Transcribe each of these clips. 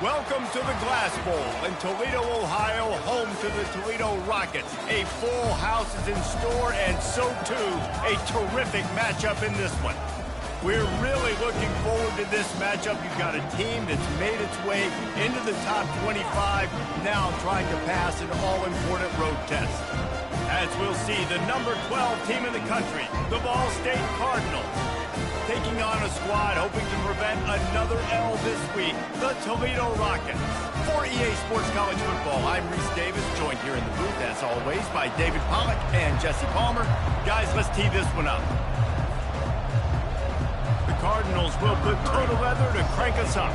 Welcome to the Glass Bowl in Toledo, Ohio, home to the Toledo Rockets. A full house is in store, and so too, a terrific matchup in this one. We're really looking forward to this matchup. You've got a team that's made its way into the top 25, now trying to pass an all-important road test. As we'll see, the number 12 team in the country, the Ball State Cardinals, taking on a squad hoping to prevent another L this week, the Toledo Rockets. For EA Sports College Football, I'm Reese Davis, joined here in the booth, as always, by David Pollack and Jesse Palmer. Guys, let's tee this one up. The Cardinals will put total leather to crank us up.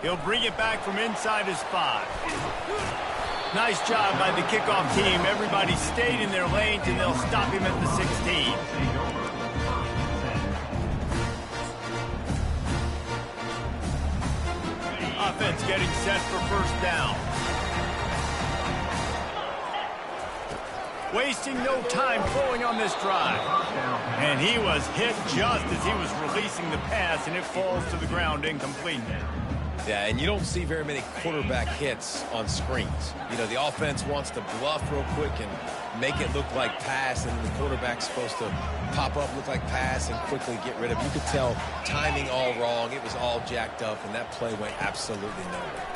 He'll bring it back from inside his 5. Nice job by the kickoff team. Everybody stayed in their lanes, and they'll stop him at the 16. Offense getting set for first down. Wasting no time throwing on this drive. And he was hit just as he was releasing the pass, and it falls to the ground incomplete. Yeah, and you don't see very many quarterback hits on screens. You know, the offense wants to bluff real quick and make it look like pass, and the quarterback's supposed to pop up, look like pass, and quickly get rid of it. You could tell timing all wrong. It was all jacked up, and that play went absolutely nowhere.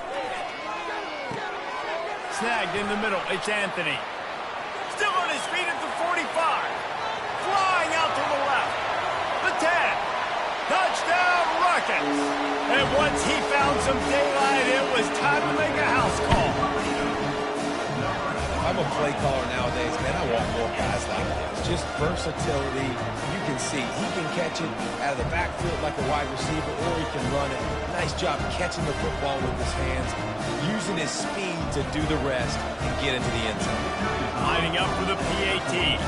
Snagged in the middle. It's Anthony. Still on his feet at the 45. Flying out to the left. The 10. Touchdown, Rockets! And once he found some daylight, it was time to make a house call. If I'm a play caller nowadays, man, I want more guys like this. Just versatility. You can see he can catch it out of the backfield like a wide receiver, or he can run it. Nice job catching the football with his hands, using his speed to do the rest and get into the end zone. Lining up for the PAT.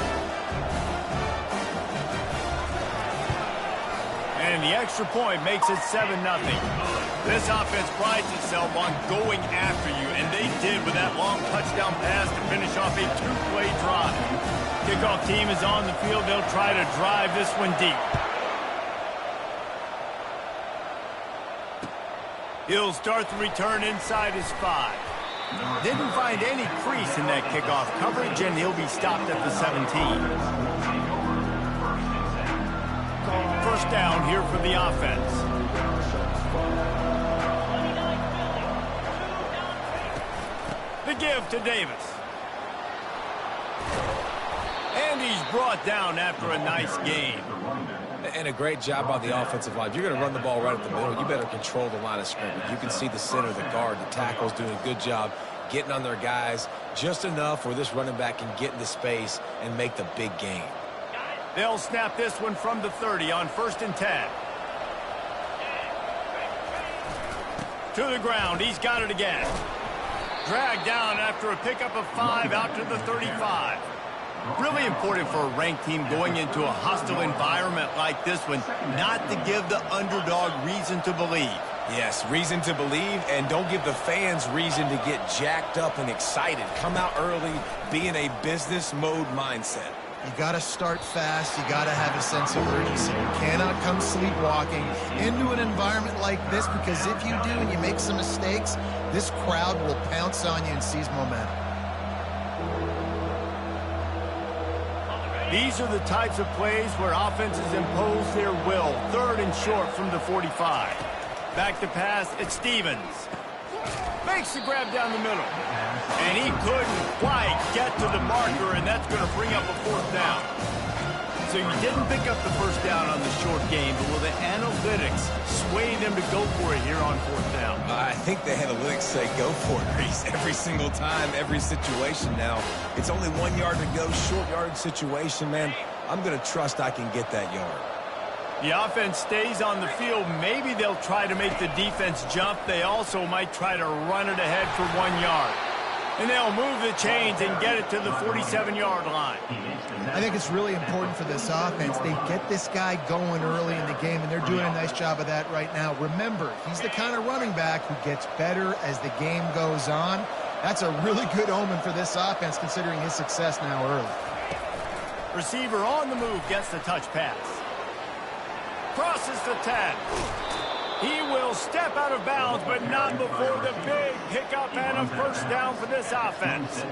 And the extra point makes it 7-0. This offense prides itself on going after you, and they did with that long touchdown pass to finish off a 2-play drive. Kickoff team is on the field. They'll try to drive this one deep. He'll start the return inside his 5. Didn't find any crease in that kickoff coverage, and he'll be stopped at the 17. First down here for the offense. The give to Davis. And he's brought down after a nice gain. And a great job by the offensive line. If you're going to run the ball right at the middle, you better control the line of scrimmage. You can see the center, the guard, the tackles doing a good job getting on their guys just enough where this running back can get into space and make the big gain. They'll snap this one from the 30 on 1st and 10. To the ground. He's got it again. Dragged down after a pickup of 5 out to the 35. Really important for a ranked team going into a hostile environment like this one, not to give the underdog reason to believe. Yes, reason to believe, and don't give the fans reason to get jacked up and excited. Come out early, be in a business mode mindset. You got to start fast. You got to have a sense of urgency. You cannot come sleepwalking into an environment like this, because if you do and you make some mistakes, this crowd will pounce on you and seize momentum. These are the types of plays where offenses impose their will. 3rd and short from the 45. Back to pass, it's Stevens. Makes the grab down the middle. And he couldn't quite get to the marker, and that's going to bring up a 4th down. So you didn't pick up the first down on the short game, but will the analytics sway them to go for it here on 4th down? I think the analytics say go for it, Reese. Every single time, every situation now. It's only 1 yard to go, short yard situation, man. I'm going to trust I can get that yard. The offense stays on the field. Maybe they'll try to make the defense jump. They also might try to run it ahead for 1 yard. And they'll move the chains and get it to the 47-yard line. I think it's really important for this offense. They get this guy going early in the game, and they're doing a nice job of that right now. Remember, he's the kind of running back who gets better as the game goes on. That's a really good omen for this offense, considering his success now early. Receiver on the move gets the touch pass. crosses the 10. He will step out of bounds, but not before the big pickup and a first down for this offense.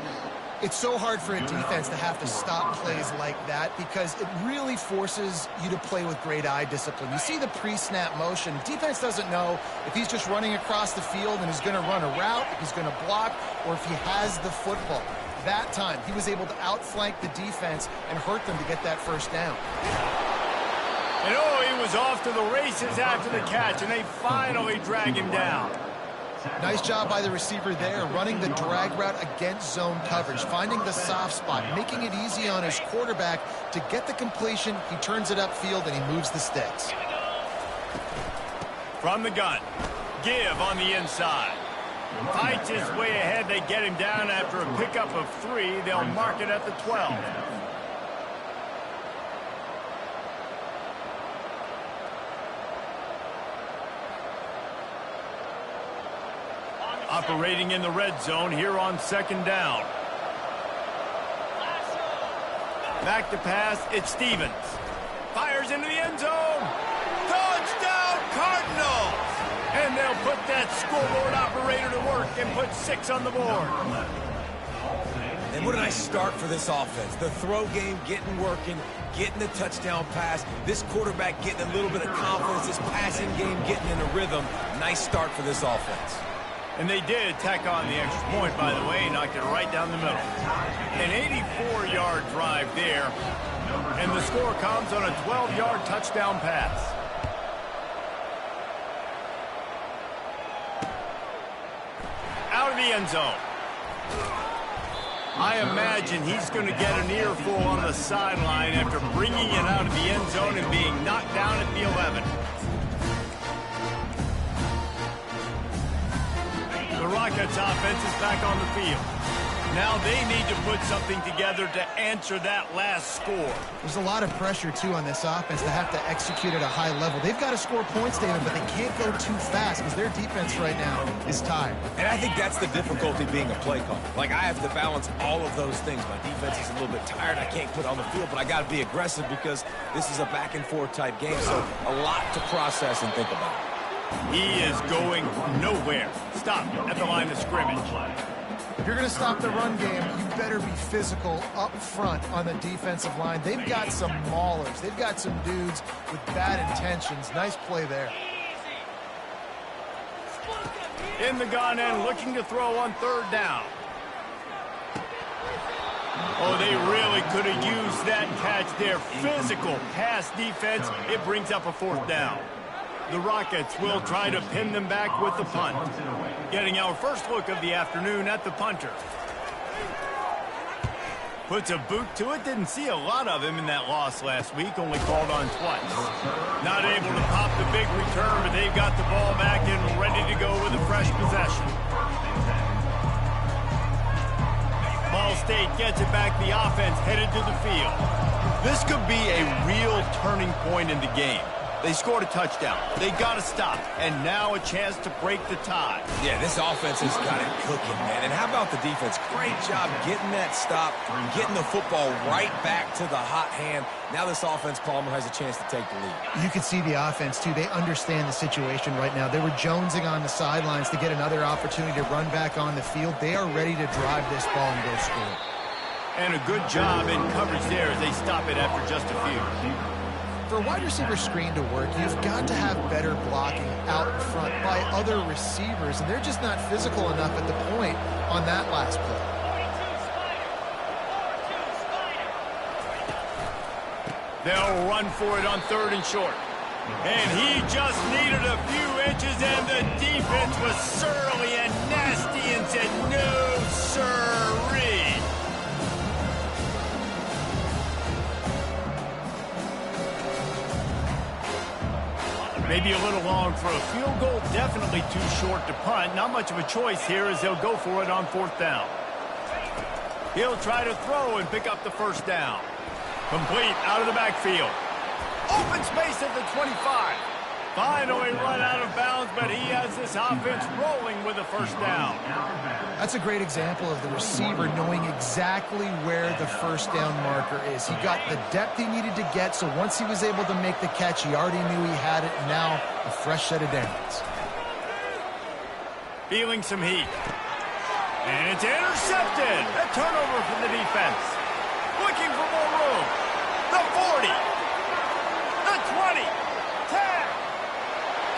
It's so hard for a defense to have to stop plays like that because it really forces you to play with great eye discipline. You see the pre-snap motion. Defense doesn't know if he's just running across the field and is going to run a route, if he's going to block, or if he has the football. That time, he was able to outflank the defense and hurt them to get that first down. And oh, he was off to the races after the catch, and they finally drag him down. Nice job by the receiver there, running the drag route against zone coverage, finding the soft spot, making it easy on his quarterback to get the completion. He turns it upfield, and he moves the sticks. From the gun, give on the inside. Fights his way ahead. They get him down after a pickup of 3. They'll mark it at the 12. Operating in the red zone here on second down. Back to pass, it's Stevens. Fires into the end zone. Touchdown, Cardinals! And they'll put that scoreboard operator to work and put 6 on the board. And what a nice start for this offense. The throw game getting working, getting the touchdown pass. This quarterback getting a little bit of confidence. This passing game getting in a rhythm. Nice start for this offense. And they did tack on the extra point, by the way, knocked it right down the middle. An 84-yard drive there, and the score comes on a 12-yard touchdown pass. Out of the end zone. I imagine he's going to get an earful on the sideline after bringing it out of the end zone and being knocked down at the 11. The Rockets offense is back on the field. Now they need to put something together to answer that last score. There's a lot of pressure, too, on this offense to have to execute at a high level. They've got to score points, David, but they can't go too fast because their defense right now is tired. And I think that's the difficulty being a play caller. Like, I have to balance all of those things. My defense is a little bit tired. I can't put on the field, but I got to be aggressive because this is a back-and-forth type game, so a lot to process and think about. He is going nowhere. Stop at the line of scrimmage. If you're going to stop the run game, you better be physical up front on the defensive line. They've got some maulers. They've got some dudes with bad intentions. Nice play there. In the gun and looking to throw on third down. Oh, they really could have used that catch there. Physical pass defense. It brings up a fourth down. The Rockets will try to pin them back with the punt. Getting our first look of the afternoon at the punter. Puts a boot to it. Didn't see a lot of him in that loss last week. Only called on twice. Not able to pop the big return, but they've got the ball back and ready to go with a fresh possession. Ball State gets it back. The offense headed to the field. This could be a real turning point in the game. They scored a touchdown. They got to stop. And now a chance to break the tie. Yeah, this offense has got it cooking, man. And how about the defense? Great job getting that stop, getting the football right back to the hot hand. Now this offense, Palmer, has a chance to take the lead. You can see the offense, too. They understand the situation right now. They were jonesing on the sidelines to get another opportunity to run back on the field. They are ready to drive this ball and go score. And a good job in coverage there as they stop it after just a few. For a wide receiver screen to work, you've got to have better blocking out in front by other receivers, and they're just not physical enough at the point on that last play. They'll run for it on third and short. And he just needed a few inches, and the defense was surly and nasty and said, no, sirree. Maybe a little long for a field goal. Definitely too short to punt. Not much of a choice here as they'll go for it on fourth down. He'll try to throw and pick up the first down. Complete out of the backfield. Open space at the 25. Finally run out of bounds, but he has this offense rolling with a first down. That's a great example of the receiver knowing exactly where the first down marker is. He got the depth he needed to get, so once he was able to make the catch, he already knew he had it, and now a fresh set of downs. Feeling some heat. And it's intercepted. A turnover for the defense. Looking for more room. The 40. The 20. 10.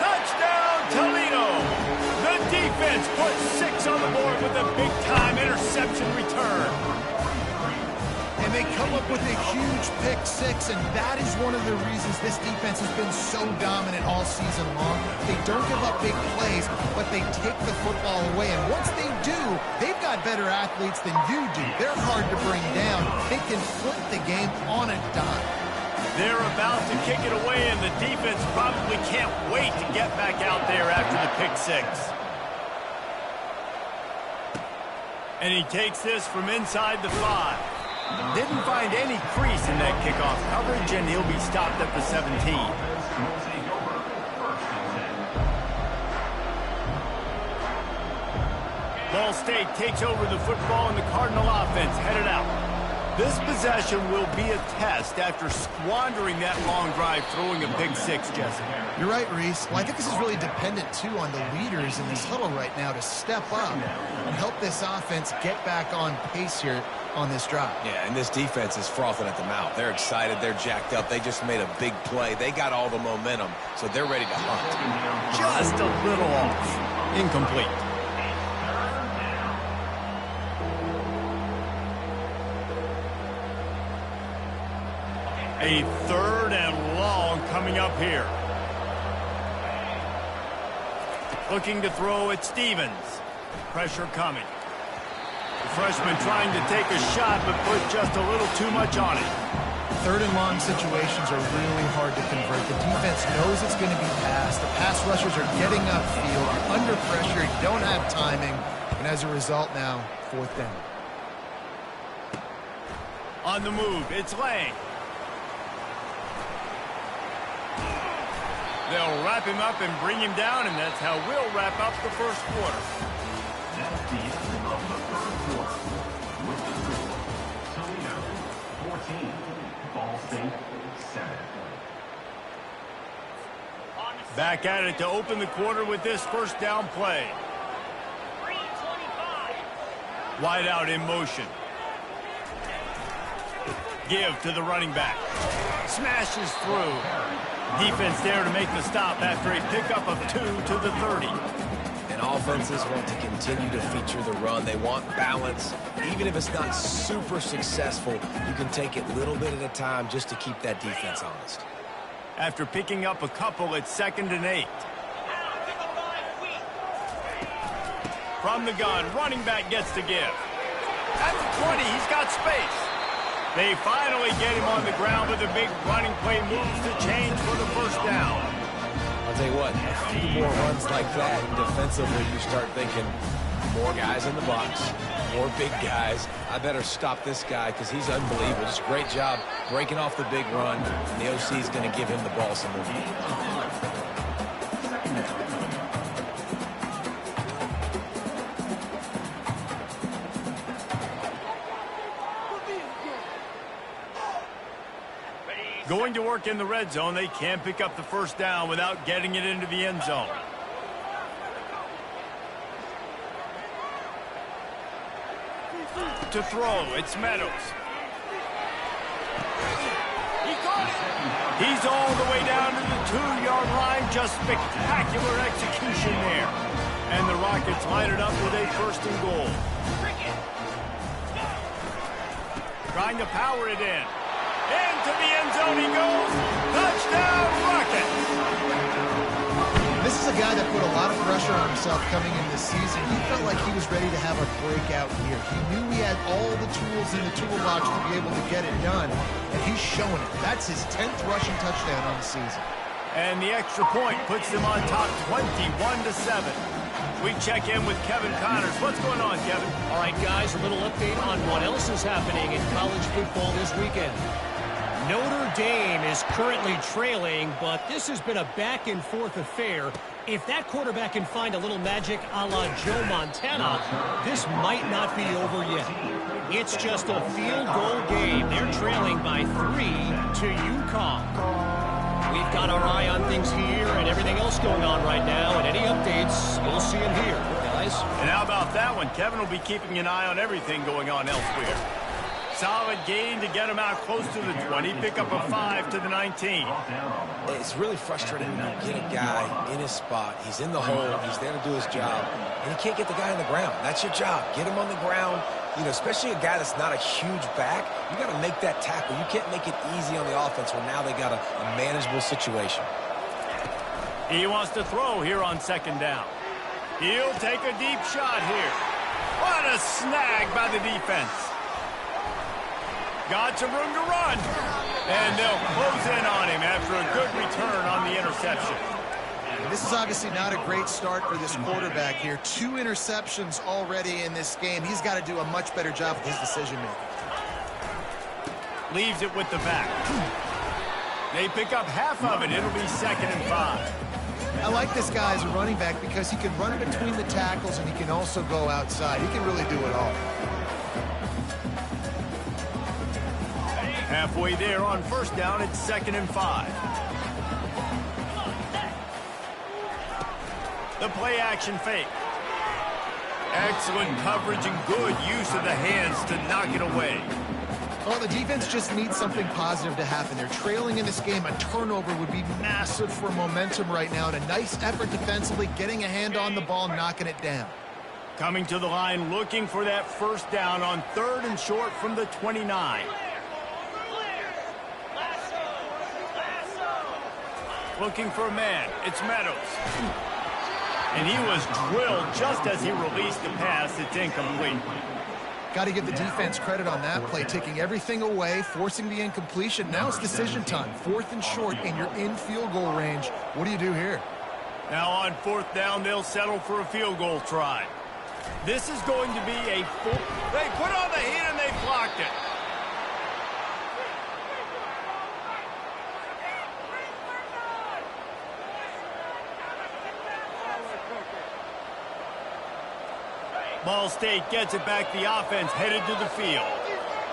Touchdown, Toledo. The defense puts 6 on the board with a big-time interception return. And they come up with a huge pick six, and that is one of the reasons this defense has been so dominant all season long. They don't give up big plays, but they take the football away. And once they do, they've got better athletes than you do. They're hard to bring down. They can flip the game on a dime. They're about to kick it away, and the defense probably can't wait to get back out there after the pick six. And he takes this from inside the 5. Didn't find any crease in that kickoff coverage, and he'll be stopped at the 17. Ball State takes over the football, and the Cardinal offense headed out. This possession will be a test after squandering that long drive throwing a big six, Jesse. You're right, Reese. Well, I think this is really dependent, too, on the leaders in this huddle right now to step up and help this offense get back on pace here on this drive. Yeah, and this defense is frothing at the mouth. They're excited. They're jacked up. They just made a big play. They got all the momentum, so they're ready to hunt. Just a little off. Incomplete. A 3rd and long coming up here. Looking to throw at Stevens. Pressure coming. The freshman trying to take a shot, but put just a little too much on it. 3rd and long situations are really hard to convert. The defense knows it's going to be passed. The pass rushers are getting upfield. You're under pressure. You don't have timing. And as a result now, 4th down. On the move, it's Lang. They'll wrap him up and bring him down, and that's how we'll wrap up the first quarter. That's the end of the third quarter. With the score, Toledo 14, Ball State 7. Back at it to open the quarter with this first down play. Wide out in motion. Give to the running back. Smashes through. Defense there to make the stop after a pickup of 2 to the 30. And offenses want to continue to feature the run. They want balance. Even if it's not super successful, you can take it little bit at a time just to keep that defense honest. After picking up a couple, it's 2nd and 8. From the gun, running back gets to give. At the 20, he's got space. They finally get him on the ground, but the big running play moves to change for the first down. I'll tell you what, a few more runs like that, defensively you start thinking, more guys in the box, more big guys. I better stop this guy because he's unbelievable. Just a great job breaking off the big run, and the OC is going to give him the ball some movement. Going to work in the red zone, they can't pick up the first down without getting it into the end zone. To throw, it's Meadows. He caught it. He's all the way down to the 2-yard line. Just spectacular execution there. And the Rockets line it up with a 1st and goal. Trying to power it in. Into the end zone he goes. Touchdown, Rockets! This is a guy that put a lot of pressure on himself coming into the season. He felt like he was ready to have a breakout year. He knew he had all the tools in the toolbox to be able to get it done, and he's showing it. That's his 10th rushing touchdown on the season. And the extra point puts them on top 21-7. We check in with Kevin Connors. What's going on, Kevin? All right, guys, a little update on what else is happening in college football this weekend. Notre Dame is currently trailing, but this has been a back-and-forth affair. If that quarterback can find a little magic a la Joe Montana, this might not be over yet. It's just a field goal game. They're trailing by 3 to UConn. We've got our eye on things here and everything else going on right now, and any updates, we'll see them here, guys. And how about that one? Kevin will be keeping an eye on everything going on elsewhere. Solid gain to get him out close to the 20. Pick up a 5 to the 19. It's really frustrating when you get a guy in his spot. He's in the hole. He's there to do his job. And you can't get the guy on the ground. That's your job. Get him on the ground. You know, especially a guy that's not a huge back. You got to make that tackle. You can't make it easy on the offense when now they got a manageable situation. He wants to throw here on second down. He'll take a deep shot here. What a snag by the defense. Got some room to run. And they'll close in on him after a good return on the interception. This is obviously not a great start for this quarterback here. 2 interceptions already in this game. He's got to do a much better job with his decision-making. Leaves it with the back. They pick up half of it. It'll be 2nd and 5. I like this guy as a running back because he can run between the tackles and he can also go outside. He can really do it all. Halfway there on first down, it's 2nd and 5. The play action fake. Excellent coverage and good use of the hands to knock it away. Well, the defense just needs something positive to happen. They're trailing in this game. A turnover would be massive for momentum right now. And a nice effort defensively, getting a hand on the ball, knocking it down. Coming to the line, looking for that first down on 3rd and short from the 29. Looking for a man. It's Meadows. And he was drilled just as he released the pass. It's incomplete. Got to give the defense credit on that play, taking everything away, forcing the incompletion. Now it's decision time. 4th and short, and you're in field goal range. What do you do here? Now on 4th down, they'll settle for a field goal try. This is going to be a full... They put on the heat and they blocked it. Ball State gets it back. The offense headed to the field.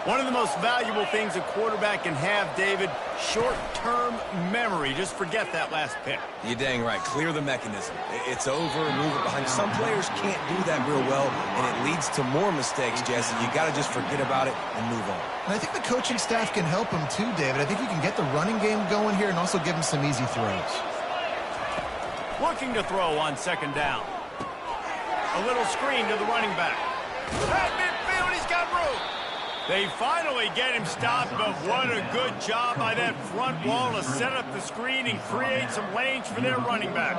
One of the most valuable things a quarterback can have, David, short-term memory. Just forget that last pick. You're dang right. Clear the mechanism. It's over, move it behind. Some players can't do that real well, and it leads to more mistakes, Jesse. You got to just forget about it and move on. And I think the coaching staff can help him too, David. I think you can get the running game going here and also give him some easy throws. Looking to throw on 2nd down. A little screen to the running back. At midfield, he's got room. They finally get him stopped, but what a good job by that front wall to set up the screen and create some lanes for their running back.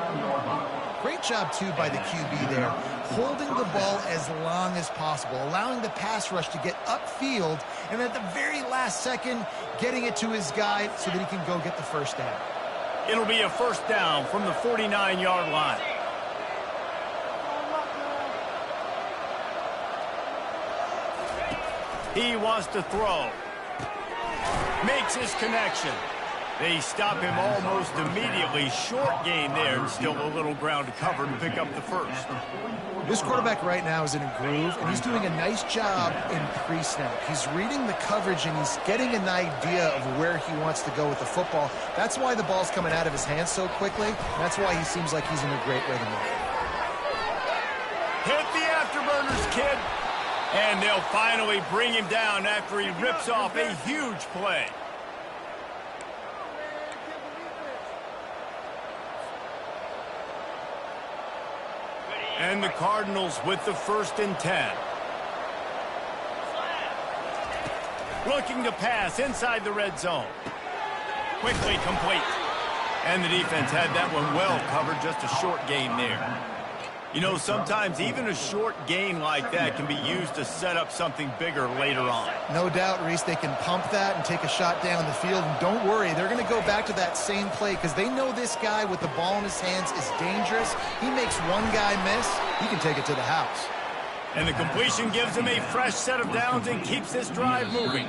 Great job, too, by the QB there, holding the ball as long as possible, allowing the pass rush to get upfield, and at the very last second, getting it to his guy so that he can go get the first down. It'll be a first down from the 49-yard line. He wants to throw. Makes his connection. They stop him almost immediately. Short gain there, and still a little ground to cover to pick up the first. This quarterback right now is in a groove, and he's doing a nice job in pre-snap. He's reading the coverage, and he's getting an idea of where he wants to go with the football. That's why the ball's coming out of his hands so quickly. That's why he seems like he's in a great rhythm. Hit the afterburners, kid. And they'll finally bring him down after he rips off a huge play. And the Cardinals with the 1st and 10. Looking to pass inside the red zone. Quickly complete. And the defense had that one well covered, just a short gain there. You know, sometimes even a short gain like that can be used to set up something bigger later on. No doubt, Reese, they can pump that and take a shot down the field. And don't worry, they're going to go back to that same play because they know this guy with the ball in his hands is dangerous. He makes one guy miss, he can take it to the house. And the completion gives him a fresh set of downs and keeps this drive moving.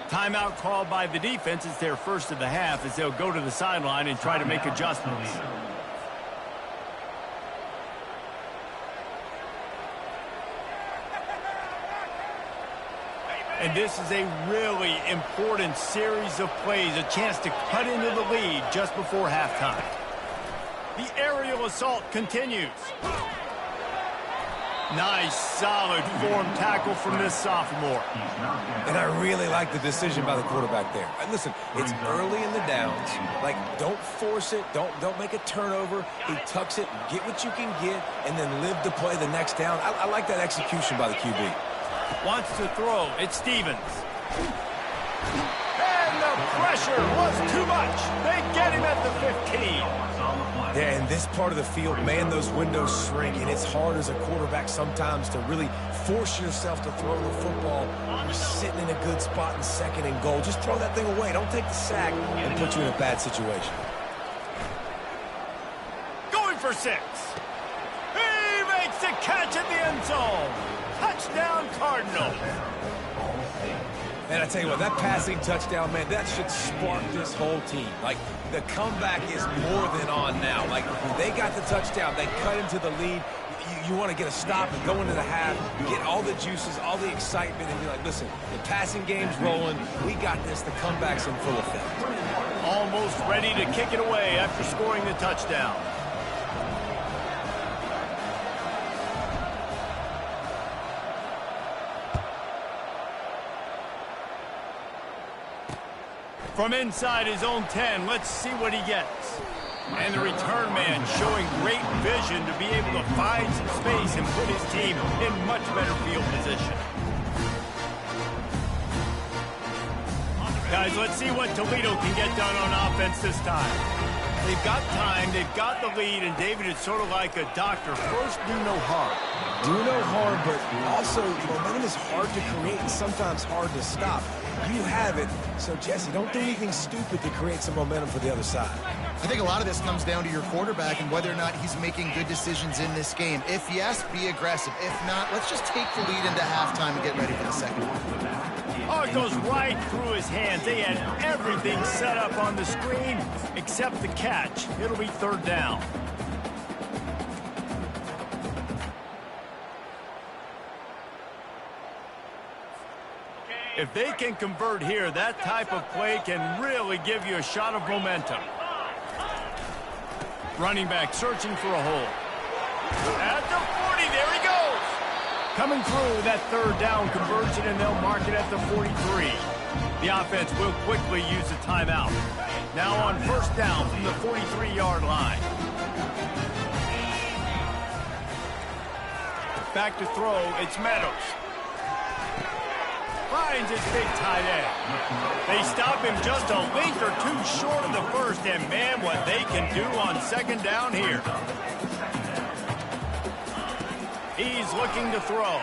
Timeout called by the defense. It's their first of the half as they'll go to the sideline and try to make adjustments. And this is a really important series of plays, a chance to cut into the lead just before halftime. The aerial assault continues. Nice, solid form tackle from this sophomore. And I really like the decision by the quarterback there. And listen, it's early in the downs. Like, don't force it. Don't make a turnover. He tucks it, get what you can get, and then live to play the next down. I like that execution by the QB. Wants to throw. It's Stevens. And the pressure was too much. They get him at the 15. Yeah, in this part of the field, man, those windows shrink, and it's hard as a quarterback sometimes to really force yourself to throw the football. You're sitting in a good spot in second and goal. Just throw that thing away. Don't take the sack and put you in a bad situation. Going for 6. He makes the catch at the end zone. Touchdown, Cardinals. And I tell you what, that passing touchdown, man, that should spark this whole team. Like, the comeback is more than on now. Like, they got the touchdown. They cut into the lead. You want to get a stop and go into the half, get all the juices, all the excitement, and be like, listen, the passing game's rolling. We got this. The comeback's in full effect. Almost ready to kick it away after scoring the touchdown. From inside his own 10, let's see what he gets. And the return man showing great vision to be able to find some space and put his team in much better field position. Guys, let's see what Toledo can get done on offense this time. They've got time, they've got the lead, and David, it's sort of like a doctor. First, do no harm. Do no harm, but also momentum is hard to create and sometimes hard to stop. You have it, so Jesse, don't do anything stupid to create some momentum for the other side. I think a lot of this comes down to your quarterback and whether or not he's making good decisions in this game. If yes, be aggressive. If not, let's just take the lead into halftime and get ready for the second one. Oh, it goes right through his hands. They had everything set up on the screen except the catch. It'll be third down. If they can convert here, that type of play can really give you a shot of momentum. Running back searching for a hole. At the 40, there he goes. Coming through that third down conversion, and they'll mark it at the 43. The offense will quickly use a timeout. Now on first down from the 43-yard line. Back to throw, it's Meadows. Finds his big tight end. They stop him just a length or two short of the first, and man, what they can do on second down here. He's looking to throw.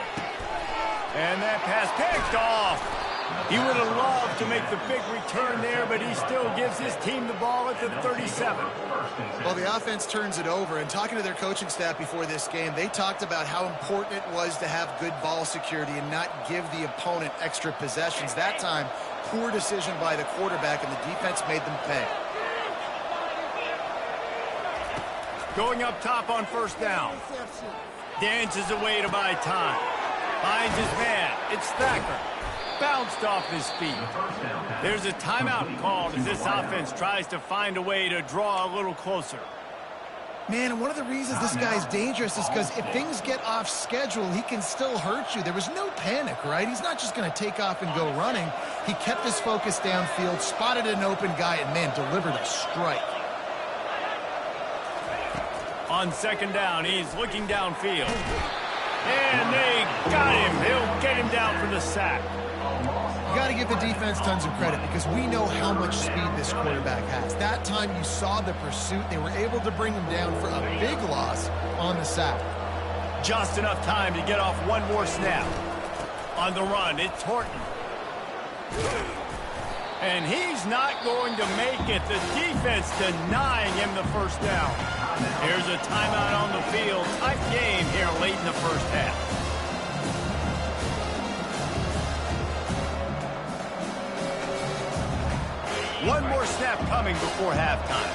And that pass picked off. He would have loved to make the big return there, but he still gives his team the ball at the 37. Well, the offense turns it over, and talking to their coaching staff before this game, they talked about how important it was to have good ball security and not give the opponent extra possessions. That time, poor decision by the quarterback, and the defense made them pay. Going up top on first down. Dances away to buy time. Finds his man. It's Thacker. Bounced off his feet. There's a timeout called as this offense tries to find a way to draw a little closer. Man, and one of the reasons this guy's dangerous is because if things get off schedule, he can still hurt you. There was no panic, right? He's not just going to take off and go running. He kept his focus downfield, spotted an open guy, and, man, delivered a strike. On second down, he's looking downfield. And they got him. He'll get him down for the sack. You got to give the defense tons of credit because we know how much speed this quarterback has. That time you saw the pursuit. They were able to bring him down for a big loss on the sack. Just enough time to get off one more snap. On the run, it's Horton. And he's not going to make it. The defense denying him the first down. Here's a timeout on the field. Tight game here late in the first half. One more snap coming before halftime.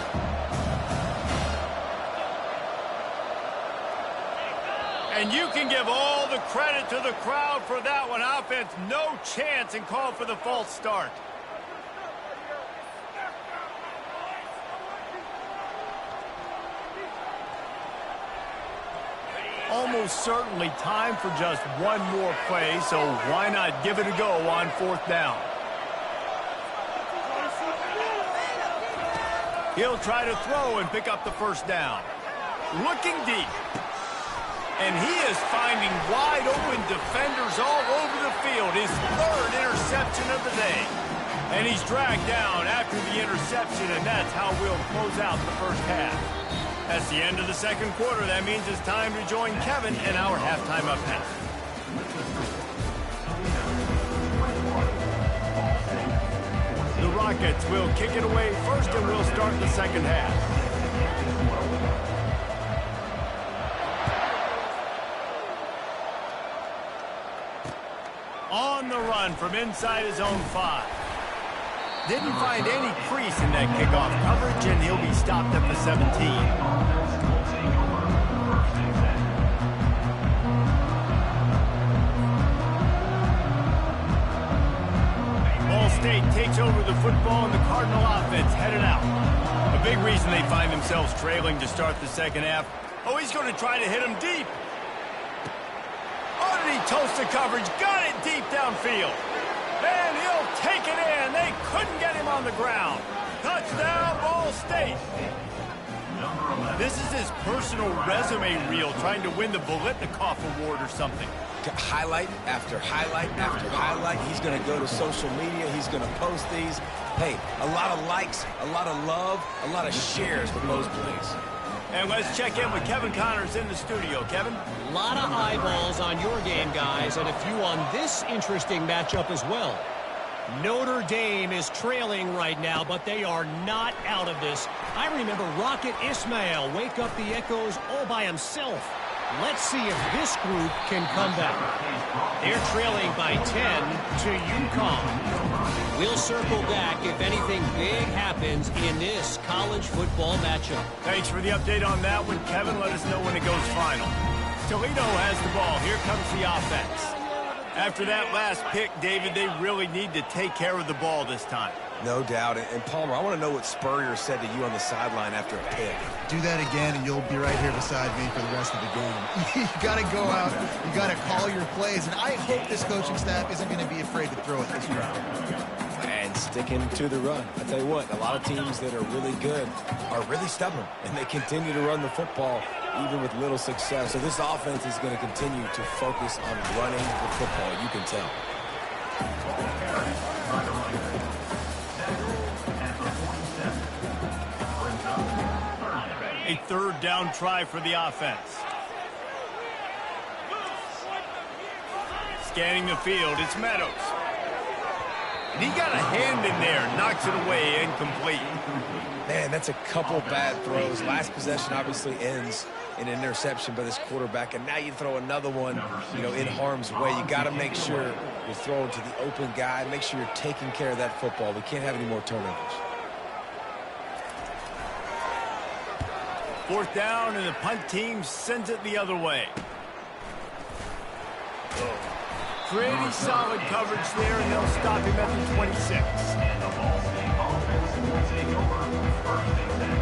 And you can give all the credit to the crowd for that one. Offense, no chance, and call for the false start. Almost certainly time for just one more play, so why not give it a go on 4th down? He'll try to throw and pick up the 1st down. Looking deep. And he is finding wide open defenders all over the field. His 3rd interception of the day. And he's dragged down after the interception, and that's how we'll close out the 1st half. That's the end of the 2nd quarter. That means it's time to join Kevin in our halftime up half. The Rockets will kick it away first, and we'll start the 2nd half. On the run from inside his own 5. Didn't find any crease in that kickoff coverage, and he'll be stopped at the 17. Ball State takes over the football, and the Cardinal offense headed out. A big reason they find themselves trailing to start the 2nd half. Oh, he's going to try to hit him deep. Oh, did he toast the coverage? Got it deep downfield. And he'll take it in. They couldn't get him on the ground. Touchdown, Ball State. This is his personal resume reel, trying to win the Bolitnikoff Award or something. Highlight after highlight after highlight. He's going to go to social media. He's going to post these. Hey, a lot of likes, a lot of love, a lot of shares for those plays. And let's check in with Kevin Connors in the studio. Kevin? A lot of eyeballs on your game, guys, and a few on this interesting matchup as well. Notre Dame is trailing right now, but they are not out of this. I remember Rocket Ismail wake up the echoes all by himself. Let's see if this group can come back. They're trailing by 10 to UConn. We'll circle back if anything big happens in this college football matchup. Thanks for the update on that one, Kevin. Let us know when it goes final. Toledo has the ball. Here comes the offense. After that last pick, David, they really need to take care of the ball this time. No doubt. And Palmer, I want to know what Spurrier said to you on the sideline after a pick. Do that again, and you'll be right here beside me for the rest of the game. You got to go out. You got to call your plays. And I hope this coaching staff isn't going to be afraid to throw it this round. And sticking to the run. I tell you what, a lot of teams that are really good are really stubborn, and they continue to run the football even with little success. So this offense is going to continue to focus on running the football. You can tell. A 3rd down try for the offense. Scanning the field, it's Meadows. And he got a hand in there, knocks it away, incomplete. Man, that's a couple bad throws. Last possession obviously ends in an interception by this quarterback, and now you throw another one, in harm's way. You got to make sure you're throwing to the open guy. Make sure you're taking care of that football. We can't have any more turnovers. 4th down, and the punt team sends it the other way. Pretty solid coverage there, and they'll stop him at the 26. And the Ball State offense will take over 1st and 10.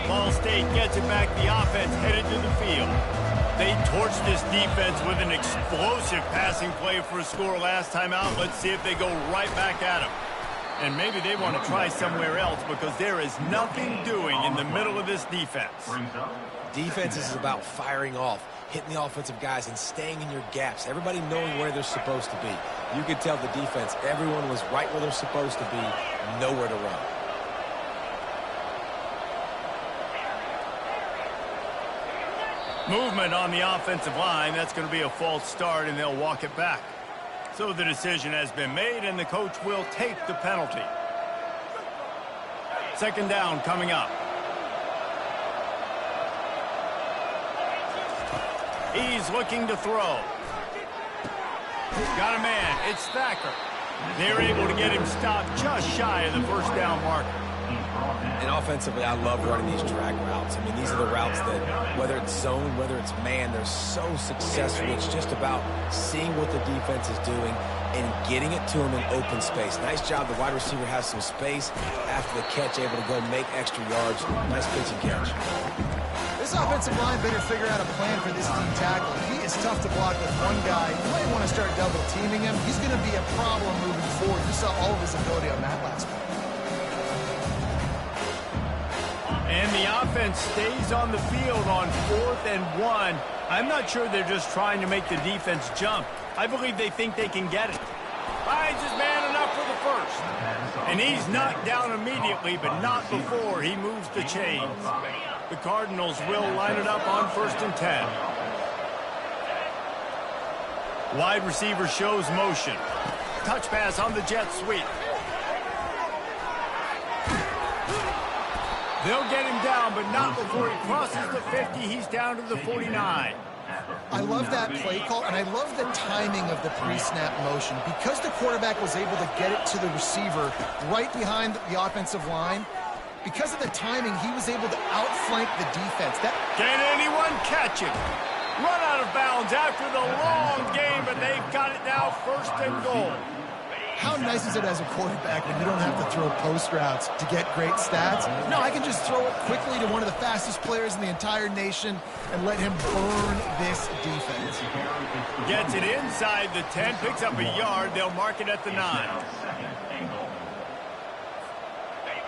Ball State gets it back. The offense headed to the field. They torched this defense with an explosive passing play for a score last time out. Let's see if they go right back at him. And maybe they want to try somewhere else because there is nothing doing in the middle of this defense. Defense is about firing off, hitting the offensive guys, and staying in your gaps. Everybody knowing where they're supposed to be. You could tell the defense, everyone was right where they're supposed to be, nowhere to run. Movement on the offensive line. That's going to be a false start, and they'll walk it back. So the decision has been made, and the coach will take the penalty. 2nd down coming up. He's looking to throw. Got a man. It's Thacker. They're able to get him stopped just shy of the first down marker. And offensively, I love running these drag routes. I mean, these are the routes that, whether it's zone, whether it's man, they're so successful. It's just about seeing what the defense is doing and getting it to him in open space. Nice job. The wide receiver has some space after the catch, able to go make extra yards. Nice pitch and catch. This offensive line better figure out a plan for this D tackle. He is tough to block with one guy. You might want to start double teaming him. He's going to be a problem moving forward. You saw all of his ability on that last play. And the offense stays on the field on 4th and 1. I'm not sure they're just trying to make the defense jump. I believe they think they can get it. Finds his man enough for the first. And he's knocked down immediately, but not before he moves the chains. The Cardinals will line it up on 1st and 10. Wide receiver shows motion. Touch pass on the jet sweep. They'll get him down, but not before he crosses the 50. He's down to the 49. I love that play call, and I love the timing of the pre-snap motion. Because the quarterback was able to get it to the receiver right behind the offensive line, because of the timing, he was able to outflank the defense. Can anyone catch him? Run out of bounds after the long game, but they've got it now 1st and goal. How nice is it as a quarterback when you don't have to throw post routes to get great stats? No, I can just throw it quickly to one of the fastest players in the entire nation and let him burn this defense. Gets it inside the 10, picks up a yard. They'll mark it at the 9.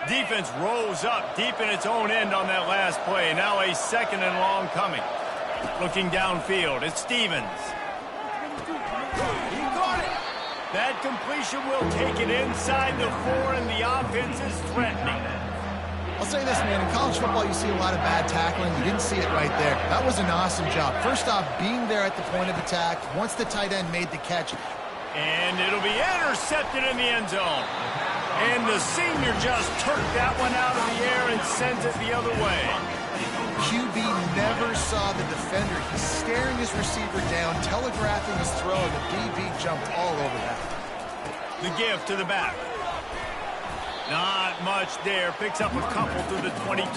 Defense rolls up deep in its own end on that last play. Now a 2nd and long coming. Looking downfield, it's Stevens. He got it. That completion will take it inside the 4, and the offense is threatening. I'll say this, man. In college football, you see a lot of bad tackling. You didn't see it right there. That was an awesome job. First off, being there at the point of attack, once the tight end made the catch. And it'll be intercepted in the end zone. And the senior just took that one out of the air and sends it the other way. QB never saw the defender. He's staring his receiver down, telegraphing his throw, and the DB jumped all over that. The give to the back. Not much there. Picks up a couple to the 22.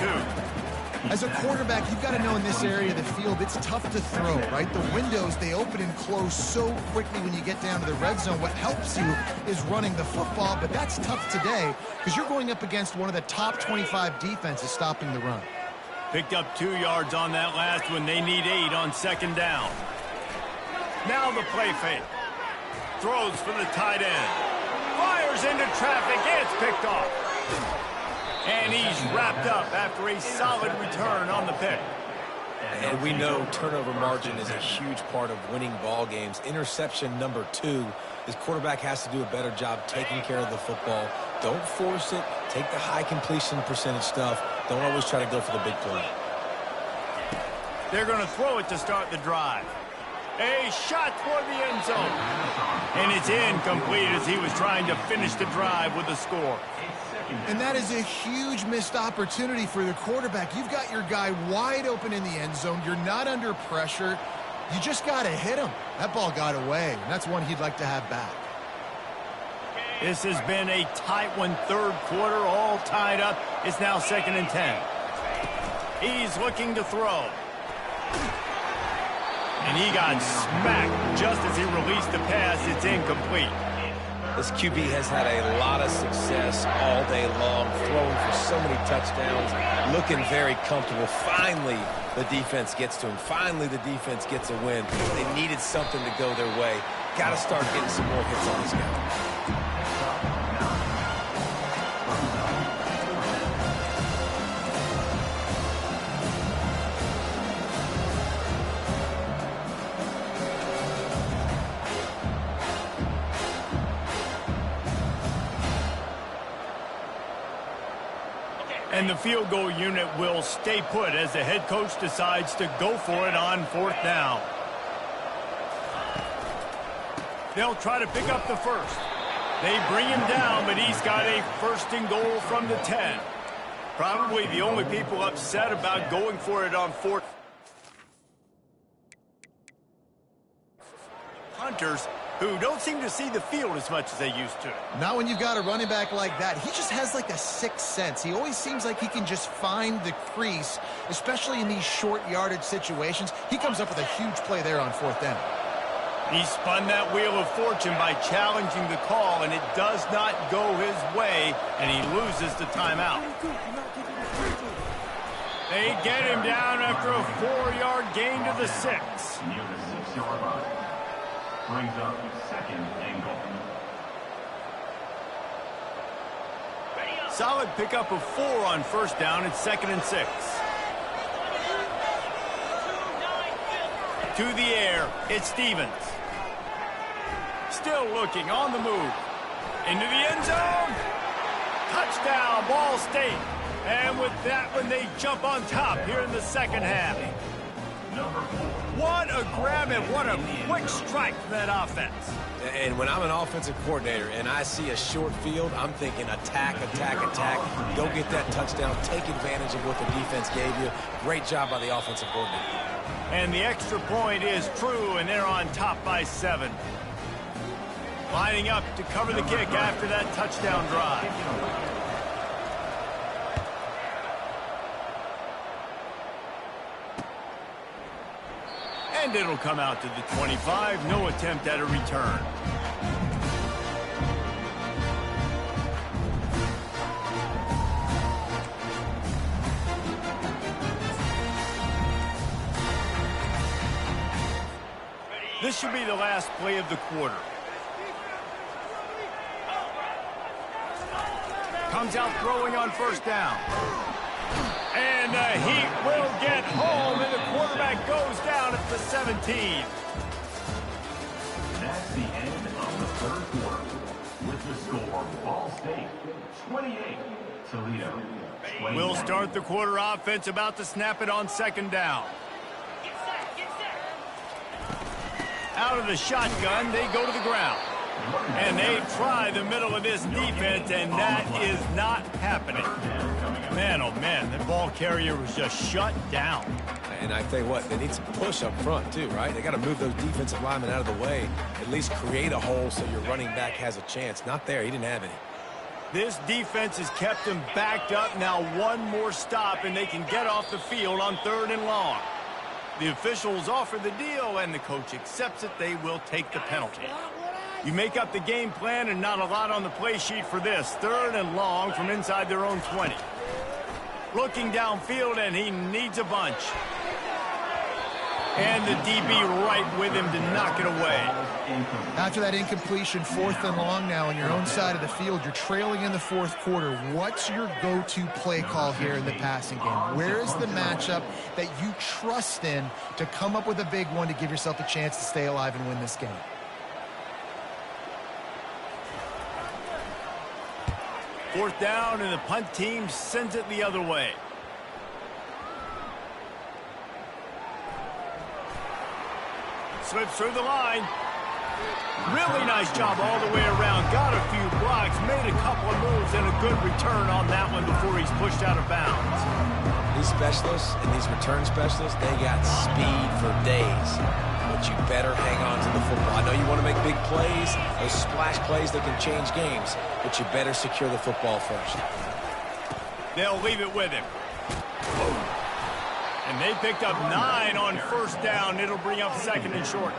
As a quarterback, you've got to know in this area of the field, it's tough to throw, right? The windows, they open and close so quickly when you get down to the red zone. What helps you is running the football, but that's tough today because you're going up against one of the top 25 defenses stopping the run. Picked up 2 yards on that last one. They need 8 on 2nd down. Now the play fake. Throws for the tight end. Fires into traffic. It's picked off. And he's wrapped up after a solid return on the pick. And we know turnover margin is a huge part of winning ball games. Interception number 2. His quarterback has to do a better job taking care of the football. Don't force it. Take the high completion percentage stuff. Don't always try to go for the big play. They're going to throw it to start the drive. A shot toward the end zone. And it's incomplete as he was trying to finish the drive with a score. And that is a huge missed opportunity for the quarterback. You've got your guy wide open in the end zone. You're not under pressure. You just got to hit him. That ball got away, and that's one he'd like to have back. This has been a tight one, 3rd quarter, all tied up. It's now 2nd and 10. He's looking to throw. And he got smacked just as he released the pass. It's incomplete. This QB has had a lot of success all day long, throwing for so many touchdowns, looking very comfortable. Finally, the defense gets to him. Finally, the defense gets a win. They needed something to go their way. Got to start getting some more hits on this guy. And the field goal unit will stay put as the head coach decides to go for it on 4th down. They'll try to pick up the first. They bring him down, but he's got a 1st and goal from the 10. Probably the only people upset about going for it on 4th. Hunters who don't seem to see the field as much as they used to. Not when you've got a running back like that. He just has like a sixth sense. He always seems like he can just find the crease, especially in these short yardage situations. He comes up with a huge play there on 4th down. He spun that wheel of fortune by challenging the call, and it does not go his way, and he loses the timeout. They get him down after a 4-yard gain to the 6. Near the 6-yard line. Brings up 2nd and goal. Solid pickup of 4 on 1st down. It's 2nd and 6. To the air, it's Stevens. Still looking, on the move. Into the end zone. Touchdown, Ball State. And with that one, they jump on top here in the 2nd half. What a grab and what a quick strike for that offense. And when I'm an offensive coordinator and I see a short field, I'm thinking attack, attack, attack. Go get that touchdown. Take advantage of what the defense gave you. Great job by the offensive coordinator. And the extra point is true, and they're on top by 7. Lining up to cover the kick after that touchdown drive. And it'll come out to the 25. No attempt at a return. This should be the last play of the quarter. Comes out throwing on 1st down. And the Heat will get home, and the quarterback goes down at the 17. That's the end of the 3rd quarter. With the score, Ball State 28, Toledo 20. We'll start the quarter offense, about to snap it on 2nd down. Out of the shotgun, they go to the ground. And they try the middle of this defense, and that is not happening. Man, oh man, the ball carrier was just shut down. And I tell you what, they need some push up front too, right? They got to move those defensive linemen out of the way, at least create a hole so your running back has a chance. Not there, he didn't have any. This defense has kept him backed up. Now one more stop, and they can get off the field on 3rd and long. The officials offer the deal, and the coach accepts it. They will take the penalty. You make up the game plan, and not a lot on the play sheet for this. 3rd and long from inside their own 20. Looking downfield, and he needs a bunch. And the DB right with him to knock it away. After that incompletion, 4th and long now on your own side of the field. You're trailing in the 4th quarter. What's your go-to play call here in the passing game? Where is the matchup that you trust in to come up with a big one to give yourself a chance to stay alive and win this game? Fourth down, and the punt team sends it the other way. Slips through the line. Really nice job all the way around. Got a few blocks, made a couple of moves, and a good return on that one before he's pushed out of bounds. These specialists and these return specialists, they got speed for days. But you better hang on to the football. I know you want to make big plays, those splash plays that can change games, but you better secure the football first. They'll leave it with him. And they picked up 9 on 1st down. It'll bring up 2nd and short.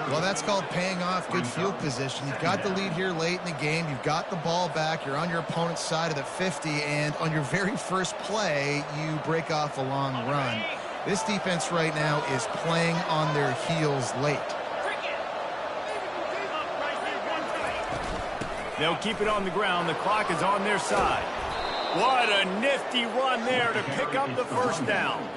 Well, that's called paying off good field position. You've got the lead here late in the game. You've got the ball back. You're on your opponent's side of the 50, and on your very first play, you break off a long run. This defense right now is playing on their heels late. They'll keep it on the ground. The clock is on their side. What a nifty run there to pick up the 1st down.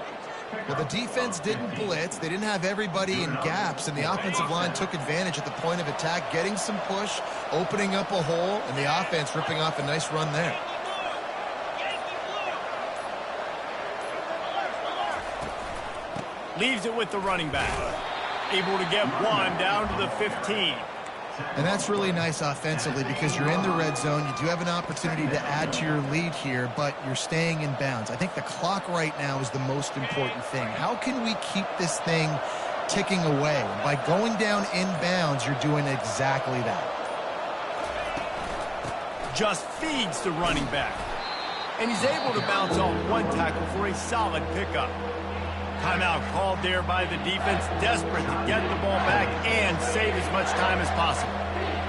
Well, the defense didn't blitz. They didn't have everybody in gaps, and the offensive line took advantage at the point of attack, getting some push, opening up a hole, and the offense ripping off a nice run there. Leaves it with the running back. Able to get 1 down to the 15. And that's really nice offensively because you're in the red zone. You do have an opportunity to add to your lead here, but you're staying in bounds. I think the clock right now is the most important thing. How can we keep this thing ticking away. By going down inbounds, you're doing exactly that. Just feeds the running back. And he's able to bounce off one tackle for a solid pickup. Timeout called there by the defense, desperate to get the ball back and save as much time as possible.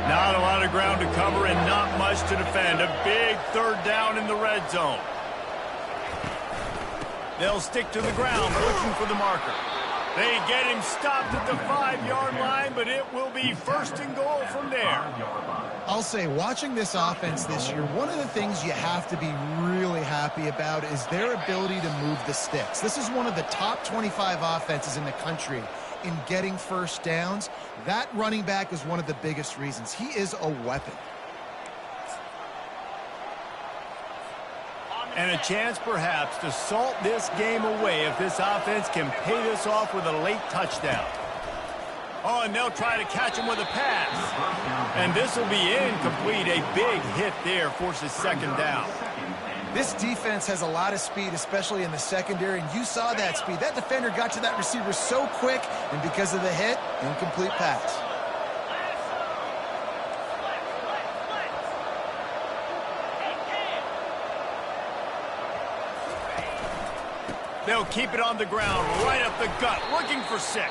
Not a lot of ground to cover and not much to defend. A big third down in the red zone. They'll stick to the ground looking for the marker. They get him stopped at the 5-yard line, but it will be first and goal from there. I'll say, watching this offense this year, one of the things you have to be really happy about is their ability to move the sticks. This is one of the top 25 offenses in the country in getting first downs. That running back is one of the biggest reasons. He is a weapon. And a chance, perhaps, to salt this game away if this offense can pay this off with a late touchdown. Oh, and they'll try to catch him with a pass. And this will be incomplete. A big hit there forces second down. This defense has a lot of speed, especially in the secondary, and you saw that speed. That defender got to that receiver so quick, and because of the hit, incomplete pass. They'll keep it on the ground, right up the gut, looking for 6.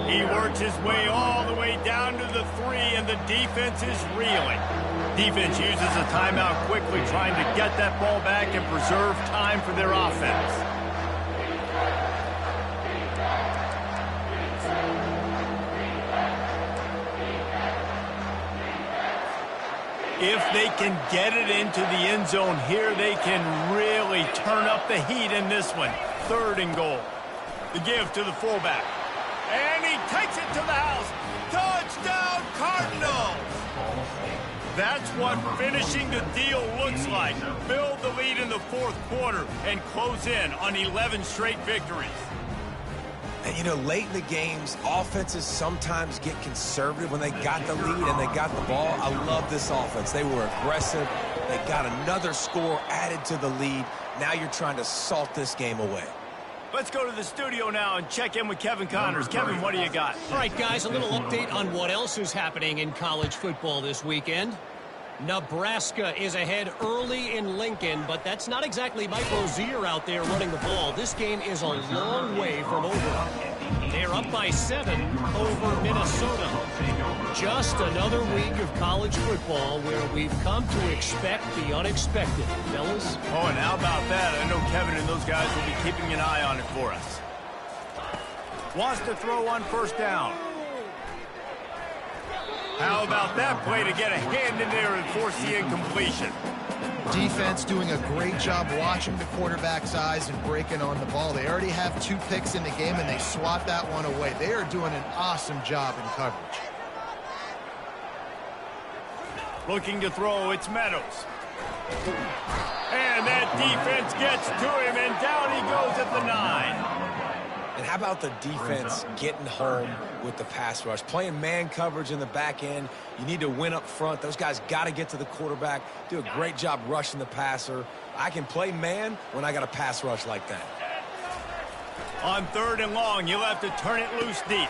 He works his way all the way down to the 3, and the defense is reeling. Defense uses a timeout quickly, trying to get that ball back and preserve time for their offense. If they can get it into the end zone here, they can really turn up the heat in this one. Third and goal. The give to the fullback. And he takes it to the house. Touchdown, Cardinals! That's what finishing the deal looks like. Build the lead in the fourth quarter and close in on 11 straight victories. And, you know, late in the games, offenses sometimes get conservative when they got the lead and they got the ball. I love this offense. They were aggressive. They got another score added to the lead. Now you're trying to salt this game away. Let's go to the studio now and check in with Kevin Connors. Kevin, what do you got? All right, guys, a little update on what else is happening in college football this weekend. Nebraska is ahead early in Lincoln, but that's not exactly Mike Rozier out there running the ball. This game is a long way from over. They're up by 7 over Minnesota. Just another week of college football where we've come to expect the unexpected, fellas. Oh, and how about that? I know Kevin and those guys will be keeping an eye on it for us. Wants to throw on first down. How about that play to get a hand in there and force the incompletion? Defense doing a great job watching the quarterback's eyes and breaking on the ball. They already have 2 picks in the game, and they swat that one away. They are doing an awesome job in coverage. Looking to throw, it's Meadows. And that defense gets to him, and down he goes at the 9. And how about the defense getting home with the pass rush? Playing man coverage in the back end. You need to win up front. Those guys got to get to the quarterback, do a great job rushing the passer. I can play man when I got a pass rush like that. On 3rd and long, you'll have to turn it loose deep.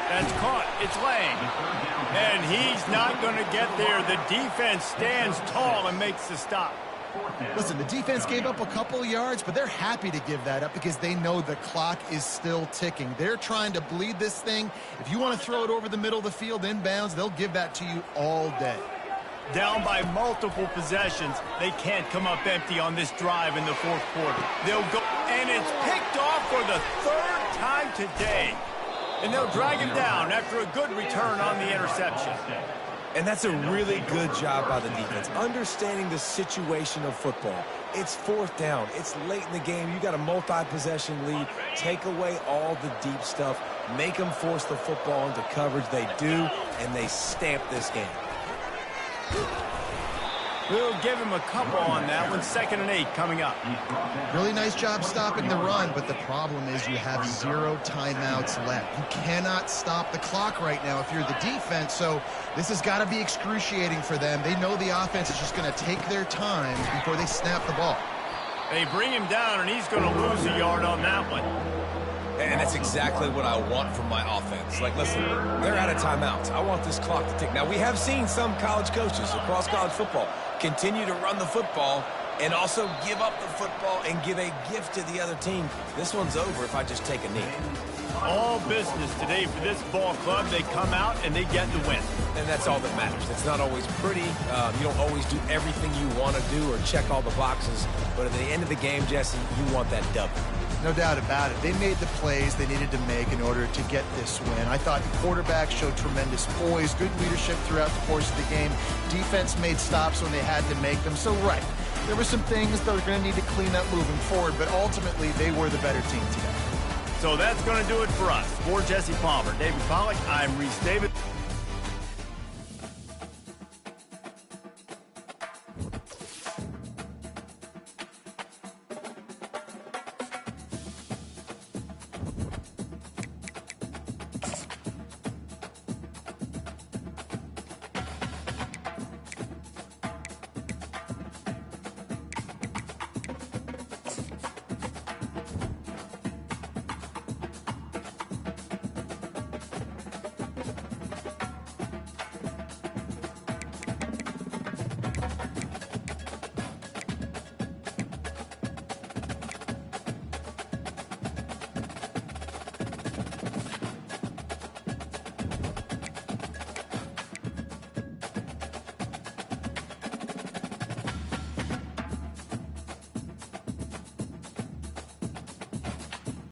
That's caught. It's Lang. And he's not going to get there. The defense stands tall and makes the stop. Listen, the defense gave up a couple yards, but they're happy to give that up because they know the clock is still ticking. They're trying to bleed this thing. If you want to throw it over the middle of the field inbounds, they'll give that to you all day. Down by multiple possessions, they can't come up empty on this drive in the fourth quarter. They'll go, and it's picked off for the 3rd time today. And they'll drag him down after a good return on the interception. And that's a really good job by the defense, understanding the situation of football. It's 4th down. It's late in the game. You got a multi-possession lead. Take away all the deep stuff. Make them force the football into coverage. They do, and they stamp this game. We'll give him a couple on that one. 2nd and 8 coming up. Really nice job stopping the run, but the problem is you have 0 timeouts left. You cannot stop the clock right now if you're the defense, so this has got to be excruciating for them. They know the offense is just going to take their time before they snap the ball. They bring him down, and he's going to lose a yard on that one. And that's exactly what I want from my offense. Like, listen, they're out of timeouts. I want this clock to tick. Now, we have seen some college coaches across college football continue to run the football and also give up the football and give a gift to the other team. This one's over if I just take a knee. All business today for this ball club. They come out and they get the win. And that's all that matters. It's not always pretty. You don't always do everything you want to do or check all the boxes. But at the end of the game, Jesse, you want that W. No doubt about it. They made the plays they needed to make in order to get this win. I thought the quarterback showed tremendous poise, good leadership throughout the course of the game. Defense made stops when they had to make them. So, right, there were some things that are going to need to clean up moving forward, but ultimately they were the better team today. So that's going to do it for us. For Jesse Palmer, David Pollack, I'm Reese David.